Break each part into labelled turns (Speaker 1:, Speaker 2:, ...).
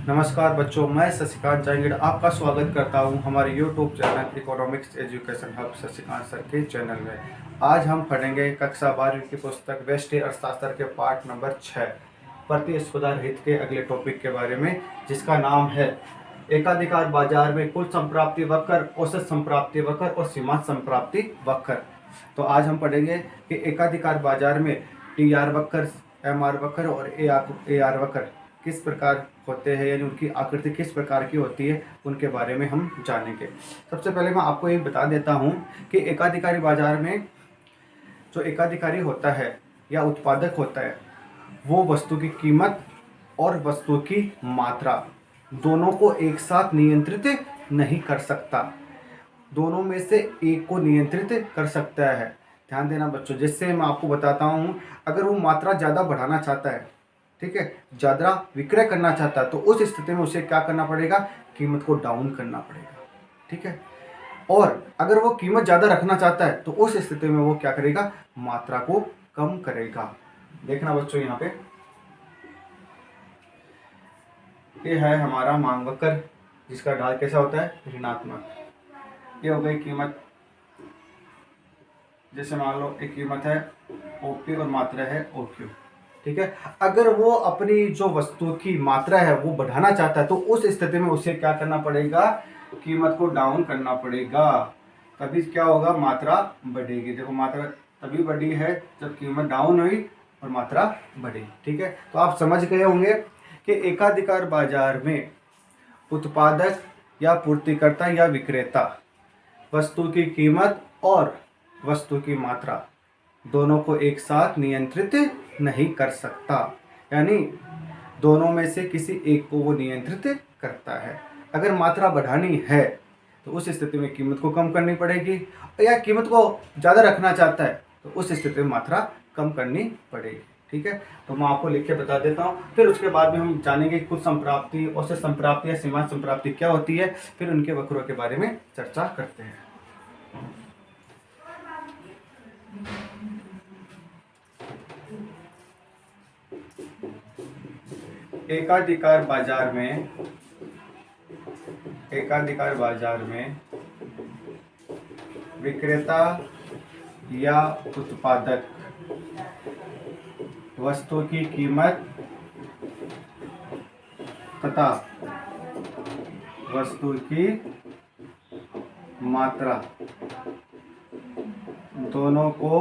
Speaker 1: नमस्कार बच्चों, मैं शशिकांत जांगीड़ आपका स्वागत करता हूं हमारे YouTube channel economics education hub Shashikant sir के चैनल में। आज हम पढ़ेंगे कक्षा 12वीं की पुस्तक व्यष्टि अर्थशास्त्र के पाठ नंबर 6 प्रतिस्पर्धा रहित के अगले टॉपिक के बारे में, जिसका नाम है एकाधिकार बाजार में कुल संप्राप्ति वक्र, औसत संप्राप्ति वक्र और सीमांत संप्राप्ति वक्र। तो आज हम पढ़ेंगे कि एकाधिकार बाजार में टी-आर वक्र, एम-आर वक्र और ए-आर वक्र किस प्रकार होते हैं, यानी उनकी आकृति किस प्रकार की होती है, उनके बारे में हम जानेंगे। सबसे पहले मैं आपको ये बता देता हूँ कि एकाधिकारी बाजार में जो एकाधिकारी होता है या उत्पादक होता है, वो वस्तु की कीमत और वस्तु की मात्रा दोनों को एक साथ नियंत्रित नहीं कर सकता, दोनों में से एक को नियंत्रित कर सकता है। ध्यान देना बच्चों, जिससे मैं आपको बताता हूँ, अगर वो मात्रा ज़्यादा बढ़ाना चाहता है, ठीक है, ज़्यादा विक्रय करना चाहता है, तो उस स्थिति में उसे क्या करना पड़ेगा, कीमत को डाउन करना पड़ेगा, ठीक है। और अगर वो कीमत ज़्यादा रखना चाहता है तो उस स्थिति में वो क्या करेगा, मात्रा को कम करेगा। देखना बच्चों, यहाँ पे ये है हमारा मांग वक्र, जिसका ढाल कैसा होता है, ऋणात्मक। ये हो गई कीमत, जैसे मान लो एक कीमत है ओपी और मात्रा है ओक्यू, ठीक है। अगर वो अपनी जो वस्तु की मात्रा है वो बढ़ाना चाहता है तो उस स्थिति में उसे क्या करना पड़ेगा, कीमत को डाउन करना पड़ेगा। तभी क्या होगा, मात्रा बढ़ेगी। देखो, मात्रा तभी बढ़ी है जब कीमत डाउन हुई और मात्रा बढ़ी, ठीक है। तो आप समझ गए होंगे कि एकाधिकार बाजार में उत्पादक या पूर्तिकर्ता या विक्रेता वस्तु की कीमत और वस्तु की मात्रा दोनों को एक साथ नियंत्रित नहीं कर सकता, यानी दोनों में से किसी एक को वो नियंत्रित करता है। अगर मात्रा बढ़ानी है तो उस स्थिति में कीमत को कम करनी पड़ेगी, या कीमत को ज़्यादा रखना चाहता है तो उस स्थिति में मात्रा कम करनी पड़ेगी, ठीक है। तो मैं आपको लिख के बता देता हूँ, फिर उसके बाद में हम जानेंगे कुल संप्राप्ति, औसत संप्राप्ति या सीमांत संप्राप्ति क्या होती है, फिर उनके वक्रों के बारे में चर्चा करते हैं। एकाधिकार बाजार में विक्रेता या उत्पादक वस्तु की कीमत तथा वस्तु की मात्रा दोनों को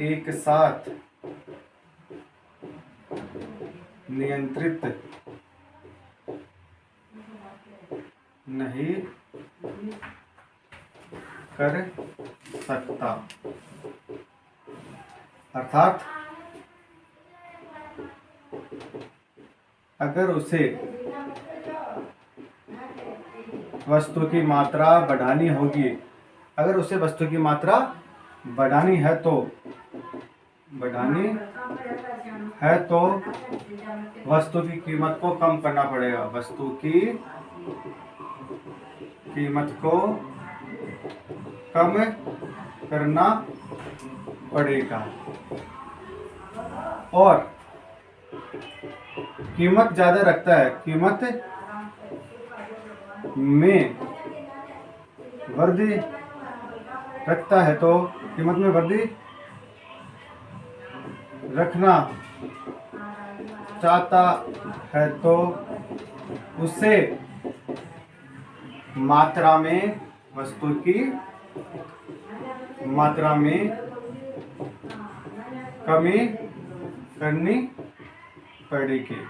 Speaker 1: एक साथ नियंत्रित नहीं कर सकता। अर्थात अगर उसे वस्तु की मात्रा बढ़ानी होगी, अगर उसे वस्तु की मात्रा बढ़ानी है तो वस्तु की कीमत को कम करना पड़ेगा, वस्तु की कीमत को कम करना पड़ेगा। और कीमत ज़्यादा रखता है, कीमत में वृद्धि रखता है, तो कीमत में वृद्धि रखना चाहता है तो उसे मात्रा में, वस्तु की मात्रा में कमी करनी पड़ेगी।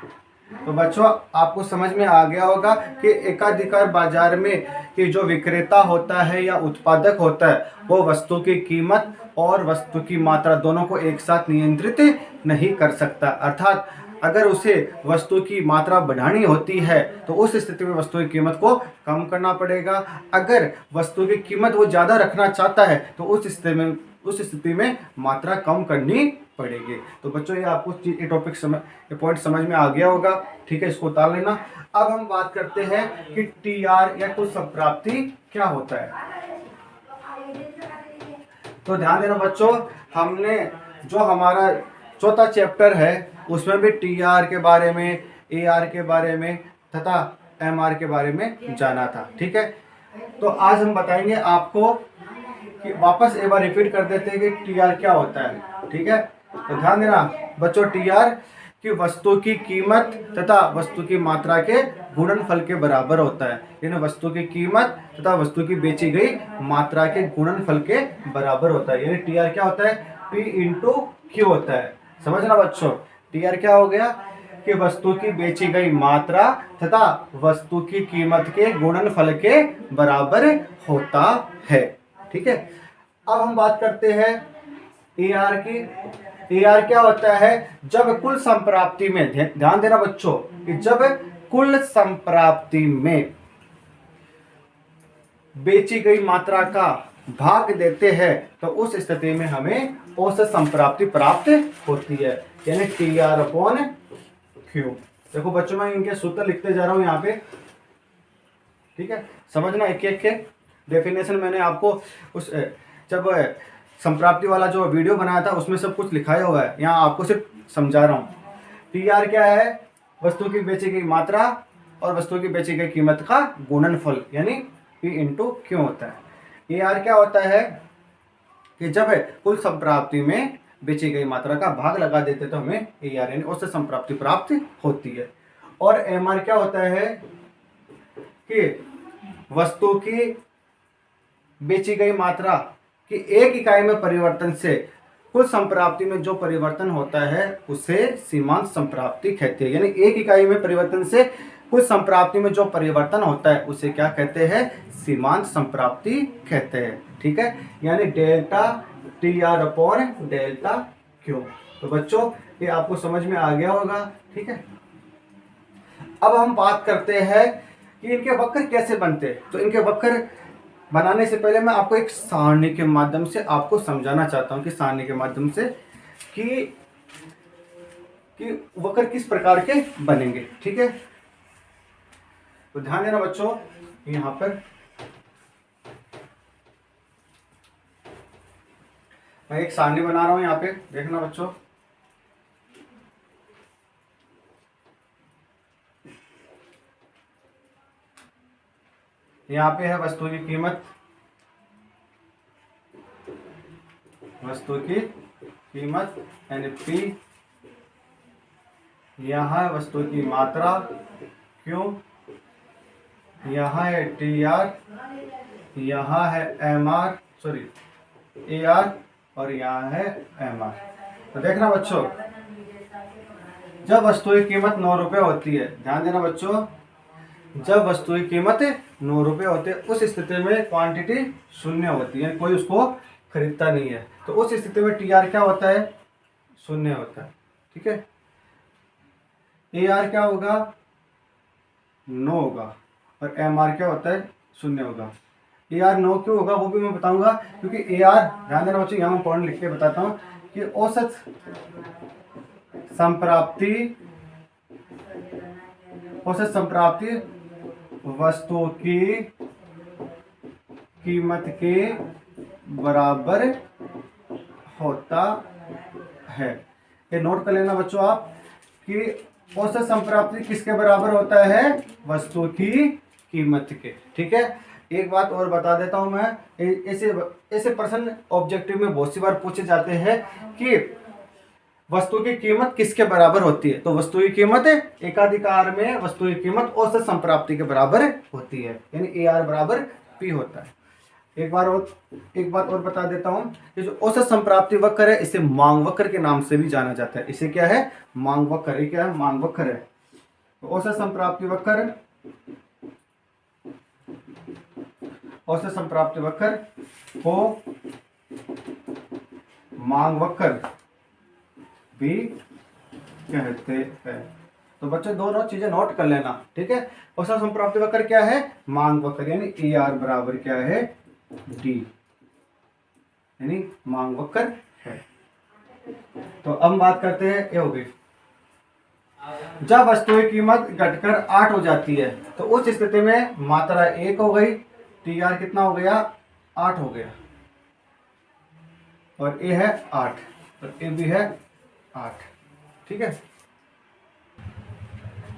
Speaker 1: तो बच्चों, आपको समझ में आ गया होगा कि एकाधिकार बाजार में कि जो विक्रेता होता है या उत्पादक होता है, वो वस्तु की कीमत और वस्तु की मात्रा दोनों को एक साथ नियंत्रित नहीं कर सकता। अर्थात अगर उसे वस्तु की मात्रा बढ़ानी होती है तो उस स्थिति में वस्तु की कीमत को कम करना पड़ेगा। अगर वस्तु की कीमत वो ज़्यादा रखना चाहता है तो उस स्थिति में मात्रा कम करनी पड़ेगी। तो बच्चों, ये आपको ये टॉपिक ये पॉइंट समझ में आ गया होगा, ठीक है, इसको उतार लेना। अब हम बात करते हैं कि टी-आर या कुल संप्राप्ति क्या होता है। तो ध्यान देना बच्चों, हमने जो हमारा चौथा चैप्टर है, उसमें भी टी आर के बारे में, ए आर के बारे में तथा एम आर के बारे में जाना था। ठीक है, तो आज हम बताएंगे आपको कि वापस एक बार रिपीट कर देते हैं कि टी आर क्या होता है। ठीक है, तो ध्यान देना बच्चों, टी आर कि वस्तु की कीमत तथा वस्तु की मात्रा के गुणनफल के बराबर होता है। यानी वस्तु की कीमत तथा वस्तु की बेची गई मात्रा के गुणनफल के बराबर होता है। यानी टी आर क्या होता है, पी इंटू क्यू होता है। समझना बच्चों, टी आर क्या हो गया कि वस्तु की बेची गई मात्रा तथा वस्तु की कीमत के गुणनफल के बराबर होता है। ठीक है, अब हम बात करते हैं ए आर की। ए आर क्या होता है, जब कुल संप्राप्ति में, ध्यान देना बच्चों, कि जब कुल संप्राप्ति में बेची गई मात्रा का भाग देते हैं तो उस स्थिति में हमें औसत संप्राप्ति प्राप्त होती है। यानी टी आर अपॉन क्यू। देखो बच्चों, मैं इनके सूत्र लिखते जा रहा हूं यहाँ पे। ठीक है, समझना एक एक के डेफिनेशन मैंने आपको उस जब संप्राप्ति वाला जो वीडियो बनाया था उसमें सब कुछ लिखाया हुआ है, यहाँ आपको सिर्फ समझा रहा हूँ। टी आर क्या है, वस्तु की बेची गई मात्रा और वस्तु की बेची गई कीमत का गुणनफल, यानी पी इंटू क्यू होता है। ए आर क्या होता है कि जब कुल संप्राप्ति में बेची गई मात्रा का भाग लगा देते तो हमें ए आर यानी औसत संप्राप्ति प्राप्त होती है। और एम आर क्या होता है कि वस्तु की बेची गई मात्रा कि एक इकाई में परिवर्तन से कुल संप्राप्ति में जो परिवर्तन होता है उसे सीमांत संप्राप्ति कहते हैं। यानी एक इकाई में परिवर्तन से कुल संप्राप्ति में जो परिवर्तन होता है उसे क्या कहते हैं, सीमांत संप्राप्ति कहते हैं। ठीक है, यानी delta T R upon delta Q. तो बच्चों ये आपको समझ में आ गया होगा। ठीक है, अब हम बात करते हैं कि इनके वक्र कैसे बनते हैं। तो इनके वक्र बनाने से पहले मैं आपको एक सारणी के माध्यम से आपको समझाना चाहता हूं कि सारणी के माध्यम से कि वक्र किस प्रकार के बनेंगे। ठीक है, तो ध्यान देना बच्चों, यहां पर मैं एक सारणी बना रहा हूं, यहां पे देखना बच्चों। यहाँ पे है वस्तु की कीमत, वस्तु की कीमत यानी पी, यहाँ है वस्तु की मात्रा क्यू, यहाँ है टी आर, यहाँ है M R, sorry A R, और यहाँ है एम आर। तो देखना बच्चों, जब वस्तु की कीमत 9 रुपये होती है, ध्यान देना बच्चों, जब वस्तु की कीमत 9 रुपये होते हैं उस स्थिति में क्वांटिटी शून्य होती है, कोई उसको खरीदता नहीं है। तो उस स्थिति में टी आर क्या होता है, शून्य होता है। ठीक है, ए आर क्या होगा, 9 होगा, और एम आर क्या होता है, शून्य होगा। ए आर 9 क्यों होगा वो भी मैं बताऊंगा, क्योंकि ए आर, ध्यान देना बच्चों, यहाँ मैं पॉइंट लिख के बताता हूँ कि औसत संप्राप्ति वस्तु की कीमत के बराबर होता है। ये नोट कर लेना बच्चों आप कि औसत संप्राप्ति किसके बराबर होता है, वस्तु की कीमत के। ठीक है, एक बात और बता देता हूं मैं, ऐसे प्रश्न ऑब्जेक्टिव में बहुत सी बार पूछे जाते हैं कि वस्तु की कीमत किसके बराबर होती है। तो वस्तु की कीमत एकाधिकार में वस्तु की कीमत औसत संप्राप्ति के बराबर होती है, यानी ए आर बराबर पी होता है। एक बात और बता देता हूं, ये जो औसत संप्राप्ति वक्र है इसे मांग वक्र के नाम से भी जाना जाता है। इसे क्या है, मांग वक्र। ये क्या है, मांग वक्र है। तो औसत संप्राप्ति वक्र को मांग वक्र भी कहते हैं। तो बच्चों दोनों चीजें नोट कर लेना। ठीक है, औसत संप्राप्ति वक्र क्या है, मांग वक्र, यानी ए आर बराबर क्या है, डी, यानी मांग वक्र है। तो अब बात करते हैं, ये हो गई। जब वस्तु की कीमत घटकर 8 हो जाती है तो उस स्थिति में मात्रा 1 हो गई, टी आर कितना हो गया, 8 हो गया, और ए है 8 और ए भी है 8। ठीक है,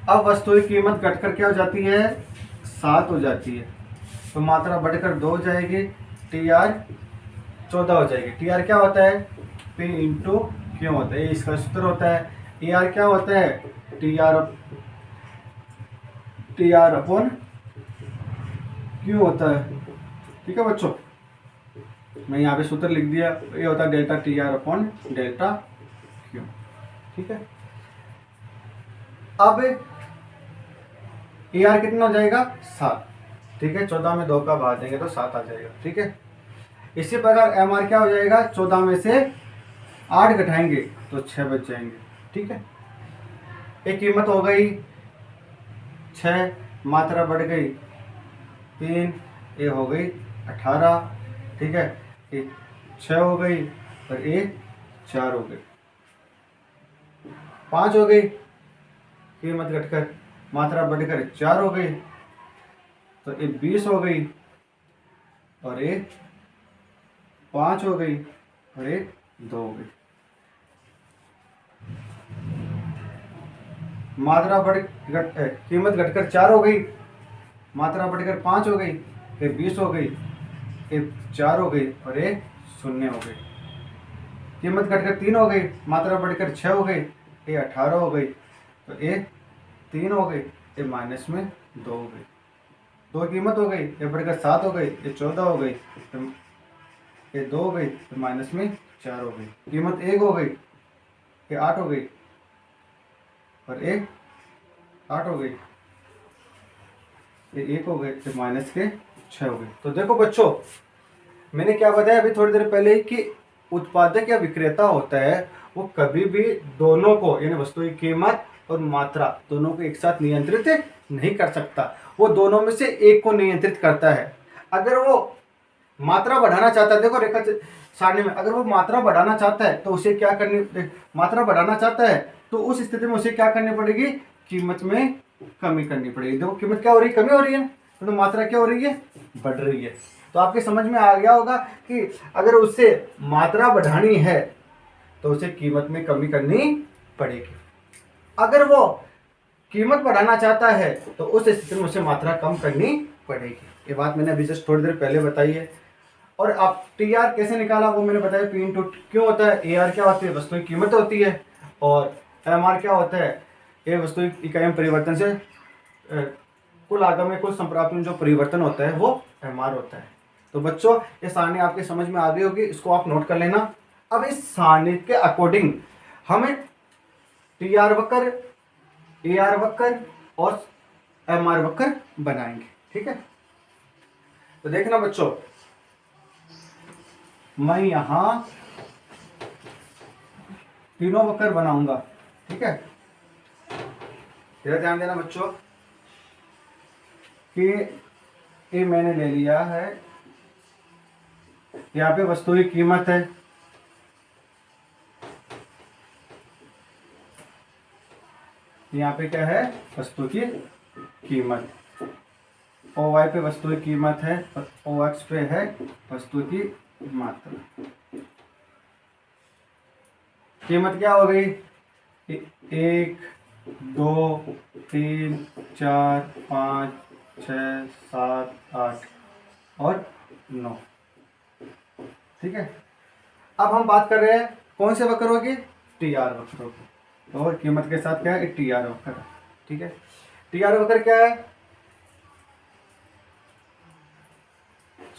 Speaker 1: अब वस्तु की कीमत घटकर क्या हो जाती है, 7 हो जाती है। तो मात्रा बढ़कर 2 हो जाएगी, टी आर 14 हो जाएगी। टी आर क्या होता है, पी इंटू क्यू होता है, इसका सूत्र होता है। ई आर क्या होता है, टी आर अपॉन क्यू होता है। ठीक है बच्चों, मैं यहाँ पे सूत्र लिख दिया, ये होता है delta T R upon delta Q. ठीक है, अब ई आर कितना हो जाएगा, 7। ठीक है, 14 में 2 का भाग देंगे तो 7 आ जाएगा। ठीक है, इसी प्रकार एम आर क्या हो जाएगा, 14 में से 8 घटाएंगे तो 6 बच जाएंगे। ठीक है, एक कीमत हो गई 6, मात्रा बढ़ गई 3, ये हो गई 18। ठीक है, ये 6 हो गई और ये 4 हो गई, 5 हो गई, कीमत घटकर मात्रा बढ़कर 4 हो गई, तो ये 20 हो गई और ये 5 हो गई और ये 2 हो गई। मात्रा कीमत घटकर 4 हो गई, मात्रा बढ़कर 5 हो गई, फिर 20 हो गई, फिर 4 हो गई और ये 0 हो गई। कीमत घटकर 3 हो गई, मात्रा बढ़कर 6 हो गई, ये 18 हो गई, तो ये 3 हो गई, ये माइनस में 2 हो गई। 2 कीमत हो गई, ये बढ़कर 7 हो गई, ये 14 हो गई, ये 2 हो गई, तो माइनस में 4 हो गई। कीमत 1 हो गई, ये 8 हो गई और एक 8 हो गई, ये 1 हो गए, तो माइनस के 6 हो गए। तो देखो बच्चों, मैंने क्या बताया अभी थोड़ी देर पहले कि उत्पादक या विक्रेता होता है वो कभी भी दोनों को, यानी वस्तु की कीमत और मात्रा दोनों को एक साथ नियंत्रित नहीं कर सकता। वो दोनों में से एक को नियंत्रित करता है। अगर वो मात्रा बढ़ाना चाहता है, देखो रेखा सारणी में, अगर वो मात्रा बढ़ाना चाहता है तो उसे क्या करनी, मात्रा बढ़ाना चाहता है तो उस स्थिति में उसे क्या करनी पड़ेगी, कीमत में कमी करनी पड़ेगी। देखो कीमत क्या हो रही है, कमी हो रही है, तो मात्रा क्या हो रही है, बढ़ रही है। तो आपके समझ में आ गया होगा कि अगर उससे मात्रा बढ़ानी है तो उसे कीमत में कमी करनी पड़ेगी। अगर वो कीमत बढ़ाना चाहता है तो उस स्थिति में उसे मात्रा कम करनी पड़ेगी। ये बात मैंने अभी जस्ट थोड़ी देर पहले बताई है। और आप टी आर कैसे निकाला वो मैंने बताया, पी इंटू क्यों होता है, ए आर क्या होती है, वस्तु की कीमत होती है, और एम आर क्या होता है, ये वस्तु की इकाई में परिवर्तन से कुल आगम में कुल संप्राप्ति में जो परिवर्तन होता है वो एम आर होता है। तो बच्चों ये सारणी आपके समझ में आ गई होगी, इसको आप नोट कर लेना। अब इस सारणी के अकॉर्डिंग हमें टी आर वक्र, ए आर वक्र और एम आर वक्र बनाएंगे। ठीक है, तो देखना बच्चों, मैं यहां तीनों वक्र बनाऊंगा। ठीक है, यह ध्यान देना बच्चों कि ये मैंने ले लिया है, यहाँ पे वस्तु की कीमत है, यहाँ पे क्या है, वस्तु की कीमत, ओ वाई पे वस्तु की कीमत है और ओ एक्स पे है वस्तु की मात्रा। कीमत क्या हो गई, 1 2 3 4 5 6 7 8 और 9। ठीक है, अब हम बात कर रहे हैं कौन से वक्रों की, टी आर वक्रों की, और कीमत के साथ क्या है, टी आर वक्र। ठीक है, टी आर वक्र क्या है,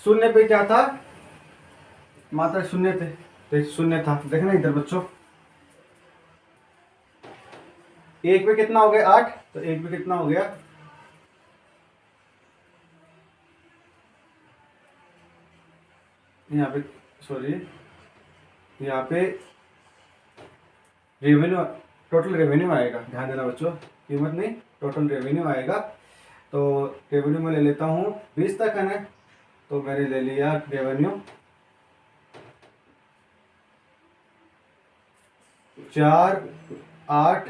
Speaker 1: शून्य पे क्या था, मात्रा शून्य थे, तो शून्य था, देखना इधर बच्चों, 1 पे कितना हो गया 8, तो 1 पे कितना हो गया, यहाँ पे सॉरी, यहाँ पे रेवेन्यू, टोटल रेवेन्यू आएगा, ध्यान देना बच्चों, कीमत नहीं टोटल रेवेन्यू आएगा। तो रेवेन्यू में ले लेता हूँ 20 तक है ना, तो मैंने ले लिया रेवेन्यू 4 8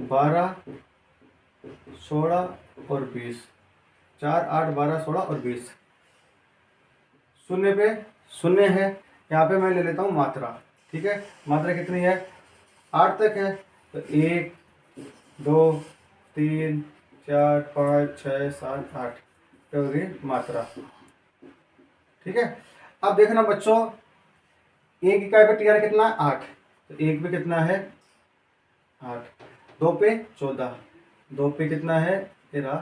Speaker 1: 12 16 और 20, 4 8 12 16 और 20। शून्य पे शून्य है, यहाँ पे मैं ले लेता हूँ मात्रा, ठीक है। मात्रा कितनी है, 8 तक है, तो 1 2 3 4 5 6 7 8 होगी मात्रा, ठीक है। अब देखना बच्चों, एक इकाई पे टीआर कितना है, 8, तो एक पे कितना है 8, 2 पे 14, 2 पे कितना है, ये रहा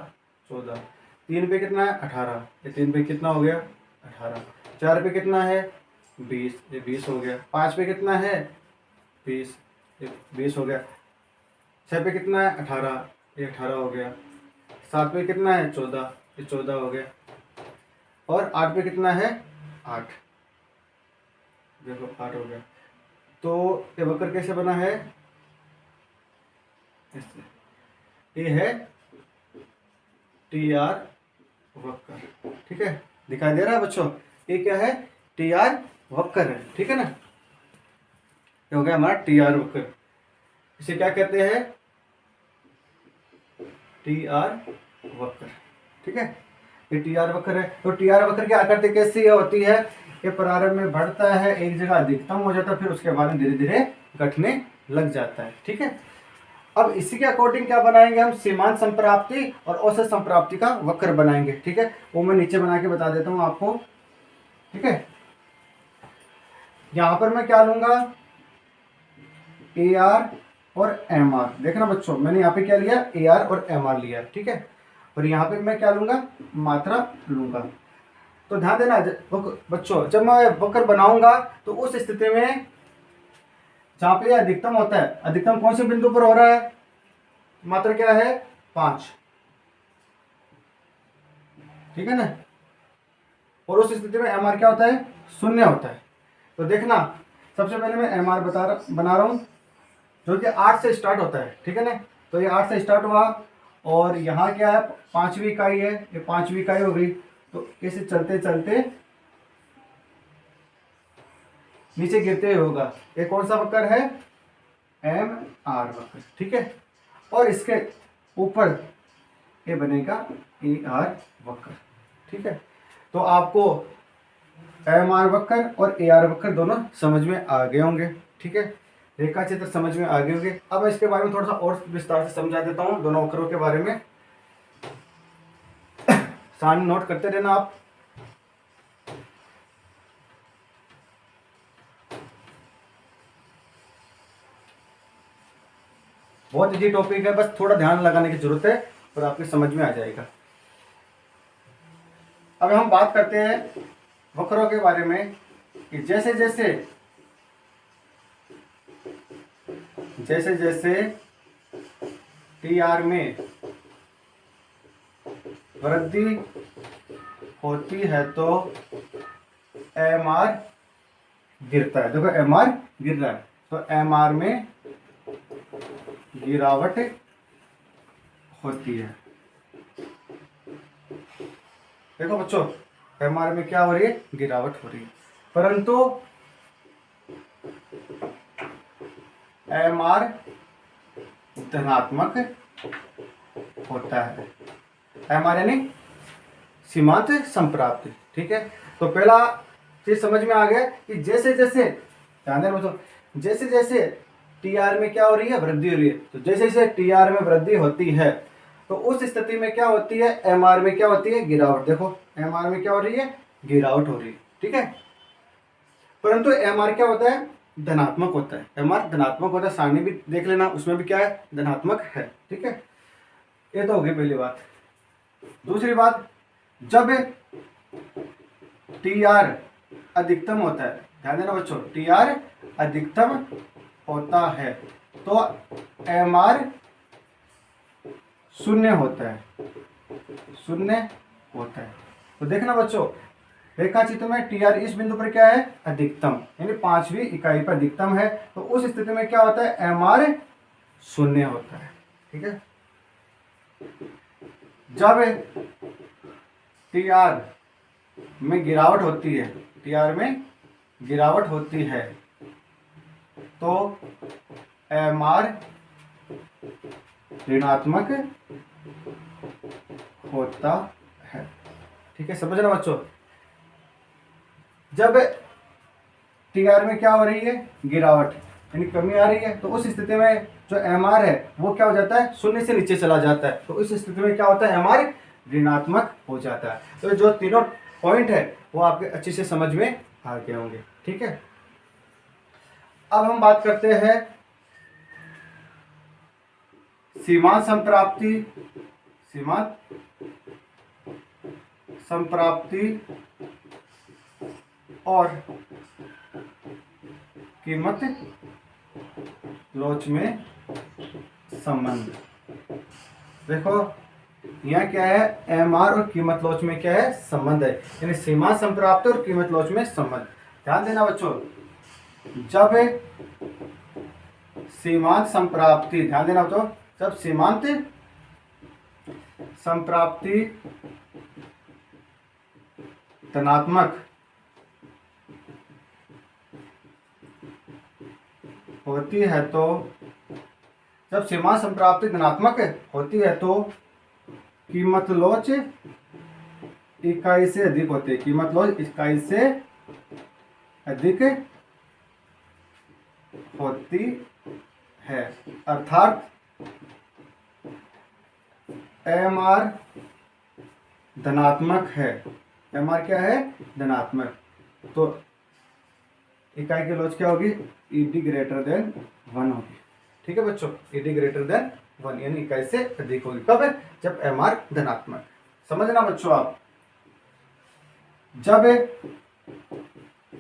Speaker 1: 14, 3 पे कितना है 18, ये 3 पे कितना हो गया 18, 4 पे कितना है 20, ये 20 हो गया, 5 पे कितना है 20, ये 20 हो गया, 6 पे कितना है 18, ये 18 हो गया, 7 पे कितना है 14, ये 14 हो गया, और 8 पे कितना है 8, देखो 8 हो गया। तो ये वक्र कैसे बना है, ये है टी आर वक्र, ठीक है। दिखाई दे रहा है बच्चों, ये क्या है, टी आर वक्र है, ठीक है ना। ये हो गया हमारा टी आर वक्र। इसे क्या कहते हैं, टी आर वक्र, ठीक है। ये टी आर वक्र है। तो टी आर वक्र की आकृति कैसी होती है, ये प्रारंभ में बढ़ता है, एक जगह अधिकतम हो जाता है, फिर उसके बाद में धीरे धीरे घटने लग जाता है, ठीक है। अब इसी के अकॉर्डिंग क्या बनाएंगे हम, सीमांत संप्राप्ति और औसत संप्राप्ति का वक्र बनाएंगे, ठीक है। वो मैं नीचे बना के बता देता हूँ आपको, ठीक है। यहां पर मैं क्या लूंगा, ए आर और एम आर। देखना बच्चों, मैंने यहाँ पे क्या लिया, ए आर और एम आर लिया, ठीक है। और यहाँ पे मैं क्या लूंगा, मात्रा लूंगा। तो ध्यान देना बच्चों, जब मैं वक्र बनाऊंगा तो उस स्थिति में जहां पे अधिकतम होता है, अधिकतम कौन से बिंदु पर हो रहा है, मात्रा क्या है 5, ठीक है ना। और उस स्थिति में एम आर क्या होता है, 0 होता है। तो देखना, सबसे पहले मैं एम आर बना रहा हूं, जो कि 8 से स्टार्ट होता है, ठीक है ना। तो ये 8 से स्टार्ट हुआ, और यहाँ क्या है 5वीं इकाई है, ये 5वीं इकाई हो गई। तो इसे चलते चलते नीचे गिरते हुए होगा, ये कौन सा वक्र है, एम आर वक्र, ठीक है। और इसके ऊपर ये बनेगा ए आर वक्र, ठीक है। तो आपको एम आर वक्र और ए आर वक्र दोनों समझ में आ गए होंगे, ठीक है। रेखा चित्र समझ में आ गए होंगे। अब मैं इसके बारे में थोड़ा सा और विस्तार से समझा देता हूँ, दोनों वक्रों के बारे में। सामने नोट करते रहना आप। बहुत इजी टॉपिक है, बस थोड़ा ध्यान लगाने की जरूरत है और आपकी समझ में आ जाएगा। अब हम बात करते हैं वक्रों के बारे में, कि जैसे जैसे टी आर में वृद्धि होती है तो एम आर गिरता है। देखो एम आर गिर रहा है, तो एम आर में गिरावट होती है। देखो बच्चों, एम आर में क्या हो रही है, गिरावट हो रही है। परंतु एम आर धनात्मक होता है। एम आर यानी सीमांत संप्राप्ति, ठीक है। तो पहला चीज समझ में आ गया कि जैसे जैसे, ध्यान देना बच्चों, जैसे जैसे टी आर में क्या हो रही है, वृद्धि हो रही है। तो जैसे जैसे टी आर में वृद्धि होती है तो उस स्थिति में क्या होती है, एम आर में क्या होती है, गिरावट। देखो एम आर में क्या हो रही है, गिरावट हो रही है, ठीक है। परंतु एम आर क्या होता है, धनात्मक होता है। एम आर धनात्मक होता है, सारणी भी देख लेना, उसमें भी क्या है, धनात्मक है, ठीक है। ये तो हो गई पहली बात। दूसरी बात, जब टी आर अधिकतम होता है, ध्यान देना बच्चों, टी आर अधिकतम होता है तो एम आर 0 होता है, 0 होता है। तो देखना बच्चों, रेखा चित्र में टी आर इस बिंदु पर क्या है, अधिकतम, यानी 5वीं इकाई पर अधिकतम है। तो उस स्थिति में क्या होता है, एम आर 0 होता है, ठीक है। जब टी आर में गिरावट होती है, टी आर में गिरावट होती है तो एम आर ऋणात्मक होता है, ठीक है। समझना बच्चों, जब टी आर में क्या हो रही है, गिरावट यानी कमी आ रही है। तो उस स्थिति में जो एम आर है वो क्या हो जाता है, शून्य से नीचे चला जाता है। तो इस स्थिति में क्या होता है, एम आर ऋणात्मक हो जाता है। तो जो तीनों पॉइंट है वो आपके अच्छे से समझ में आ गए होंगे। ठीक है, अब हम बात करते हैं सीमांत संप्राप्ति, सीमांत संप्राप्ति और कीमत लोच में संबंध। देखो यहाँ क्या है, एम आर और कीमत लोच में क्या है, संबंध है, यानी सीमांत संप्राप्ति और कीमत लोच में संबंध। ध्यान देना बच्चों, जब सीमांत संप्राप्ति, ध्यान देना बच्चों, जब सीमांत संप्राप्ति धनात्मक होती है तो, जब सीमांत संप्राप्ति धनात्मक होती है तो कीमत लोच इकाई से अधिक होती है, कीमत लोच इकाई से अधिक होती है। अर्थात एम आर धनात्मक है, एम आर क्या है, धनात्मक, तो इकाई की लोच क्या होगी, ईडी ग्रेटर देन 1 होगी। ठीक है बच्चों, ईडी ग्रेटर देन 1 यानी इकाई से अधिक होगी। कब है, जब एम आर धनात्मक। समझना बच्चों आप, जब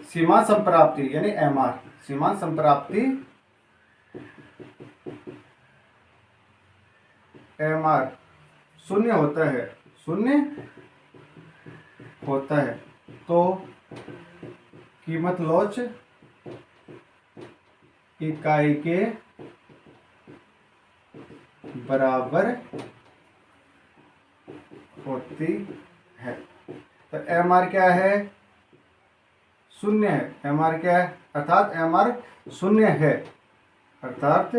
Speaker 1: सीमांत संप्राप्ति यानी एम आर, सीमांत संप्राप्ति एम आर शून्य होता है, शून्य होता है तो कीमत लोच इकाई के बराबर होती है। तो एम आर क्या है, शून्य है, एम आर क्या है, अर्थात एम आर शून्य है, अर्थात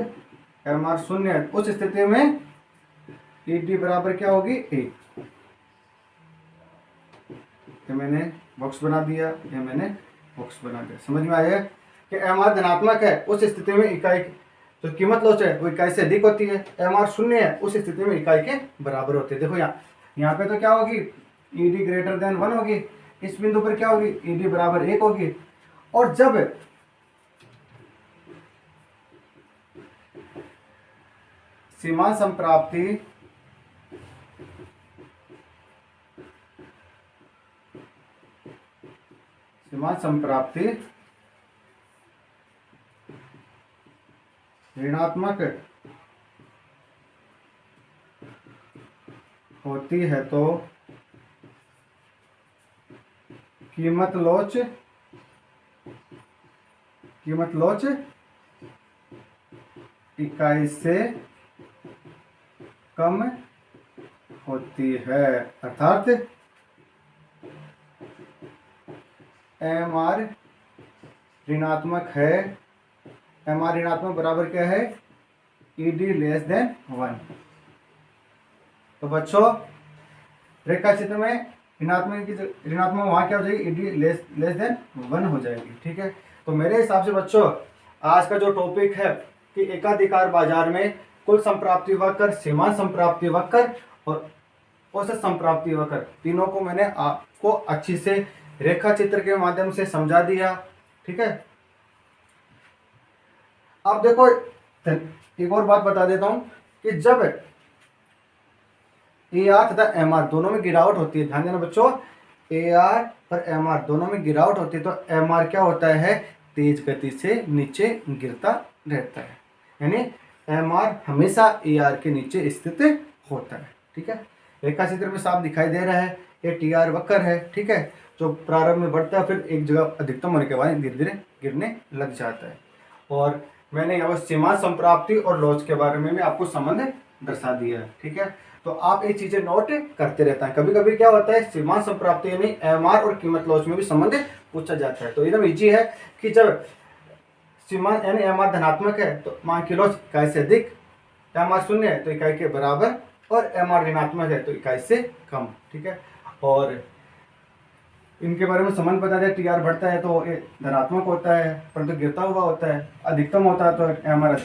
Speaker 1: एम आर शून्य है। उस स्थिति में ई डी बराबर क्या होगी, 1। ये मैंने बॉक्स बना दिया, ये मैंने बॉक्स बना दिया। समझ में आया कि एम आर धनात्मक है, उस स्थिति में इकाई जो कीमत लोच है वो इकाई से अधिक होती है। एम आर शून्य है, उस स्थिति में इकाई के बराबर होती है। देखो यहाँ पे तो क्या होगी, ई डी ग्रेटर देन 1 होगी, इस बिंदु पर क्या होगी, ई डी बराबर 1 होगी। और जब सीमांत संप्राप्ति सीमांत संप्राप्ति ऋणात्मक होती है तो कीमत लोच इकाई से कम होती है। अर्थात एम आर ऋणात्मक है, एम आर ऋणात्मक बराबर क्या है, ई डी लेस देन 1। तो बच्चों रेखा चित्र में ऋणात्मक वहाँ क्या हो जाएगी, ई डी लेस देन 1 हो जाएगी। ठीक है, तो मेरे हिसाब से बच्चों आज का जो टॉपिक है कि एकाधिकार बाजार में कुल संप्राप्ति वक्र, सीमांत संप्राप्ति वक्र और औसत संप्राप्ति वक्र, तीनों को मैंने आपको अच्छी से रेखा चित्र के माध्यम से समझा दिया। ठीक है, अब देखो एक और बात बता देता हूं कि जब ए आर तथा एम आर दोनों में गिरावट होती है, ध्यान देना बच्चों, ए आर और एम आर दोनों में गिरावट होती है तो एम आर क्या होता है, तेज गति से नीचे गिरता रहता है, यानी एम आर हमेशा ए आर के नीचे स्थित होता है। ठीक है, रेखा चित्र में साफ दिखाई दे रहा है, ये टी आर वक्र है। ठीक है, जो प्रारंभ में बढ़ता है फिर एक जगह अधिकतम होने के बाद धीरे धीरे गिरने लग जाता है। और मैंने यहाँ पर सीमांत संप्राप्ति और लोच के बारे में भी आपको संबंध दर्शा दिया है। ठीक है, तो आप ये चीजें नोट करते रहता है। कभी कभी क्या होता है, सीमांत संप्राप्ति यानी एम आर और कीमत लोच में भी संबंध पूछा जाता है। तो एकदम इजी है कि जब सीमांत यानी एम आर धनात्मक है तो मान की लोच इकाई से अधिक, एम आर शून्य है तो इकाई के बराबर, और एम आर ऋणात्मक है तो इकाई से कम। ठीक है, और इनके बारे में समझ बता दें। TR बढ़ता है तो ये धनात्मक होता है, परंतु गिरता हुआ होता है। अधिकतम होता है तो ये हमारा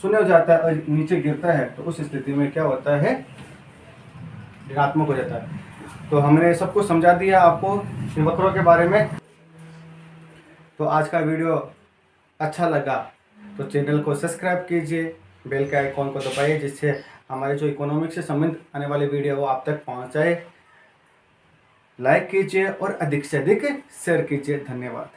Speaker 1: शून्य हो जाता है, और नीचे गिरता है तो उस स्थिति में क्या होता है, ऋणात्मक हो जाता है। तो हमने सब कुछ समझा दिया आपको इन वक्रों के बारे में। तो आज का वीडियो अच्छा लगा तो चैनल को सब्सक्राइब कीजिए, बेल के आइकॉन को दबाइए, जिससे हमारे जो इकोनॉमिक्स से संबंधित आने वाले वीडियो वो आप तक पहुंचाए। लाइक कीजिए और अधिक से अधिक शेयर कीजिए। धन्यवाद।